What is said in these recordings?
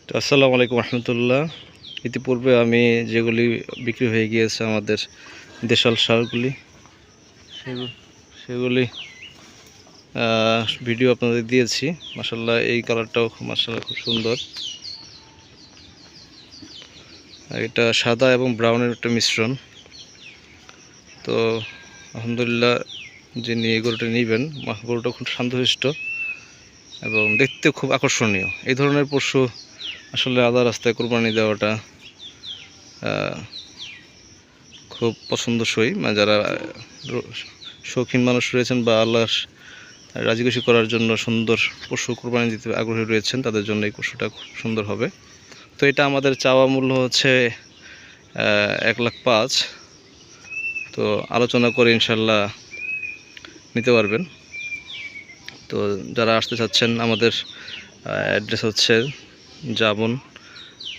তো আসসালামু আলাইকুম রহমতুল্লাহ। ইতিপূর্বে আমি যেগুলি বিক্রি হয়ে গিয়েছে আমাদের দেশাল সারগুলি সেগুলি ভিডিও আপনাদের দিয়েছি। মাশাআল্লাহ এই কালারটাও মাশাআল্লাহ খুব সুন্দর। এটা সাদা এবং ব্রাউনের একটা মিশ্রণ। তো আলহামদুলিল্লাহ যিনি এই গরুটা নেবেন, গরুটা খুব শান্তশিষ্ট এবং দেখতে খুব আকর্ষণীয়। এই ধরনের পশু আসলে আধা রাস্তায় কোরবানি দেওয়াটা খুব পছন্দসই, মানে যারা শৌখিন মানুষ রয়েছেন বা আল্লাহ রাজি খুশি করার জন্য সুন্দর পশু কোরবানি দিতে আগ্রহী রয়েছেন, তাদের জন্য এই পশুটা খুব সুন্দর হবে। তো এটা আমাদের চাওয়া মূল্য হচ্ছে 1,05,000। তো আলোচনা করে ইনশাল্লাহ নিতে পারবেন। তো যারা আসতে চাচ্ছেন, আমাদের অ্যাড্রেস হচ্ছে জাবন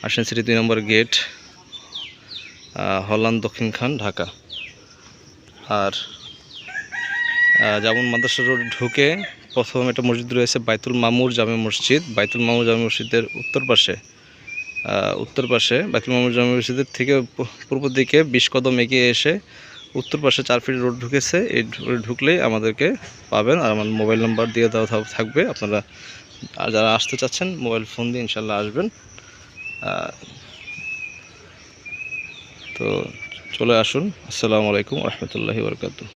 আশিয়ান সিটি 2 নম্বর গেট, হল্যান্ড দক্ষিণ খান, ঢাকা। আর জাবন মাদ্রাসা রোড ঢুকে প্রথম একটা মসজিদ রয়েছে, বাইতুল মামুর জামে মসজিদ। বাইতুল মামুর জামে মসজিদের উত্তর পাশে বাইতুল মামুর জামে মসজিদের থেকে পূর্ব দিকে 20 কদম এগিয়ে এসে উত্তর পাশে 4 ফিট রোড ঢুকেছে। এই ঢুকলেই আমাদেরকে পাবেন। আর আমার মোবাইল নাম্বার দিয়ে দেওয়া থাকবে। আপনারা যারা আসতে চাচ্ছেন মোবাইল ফোন দিয়ে ইনশাল্লাহ আসবেন। তো চলে আসুন। আসসালামু আলাইকুম রহমতুল্লাহি ওয়া বারাকাতুহু।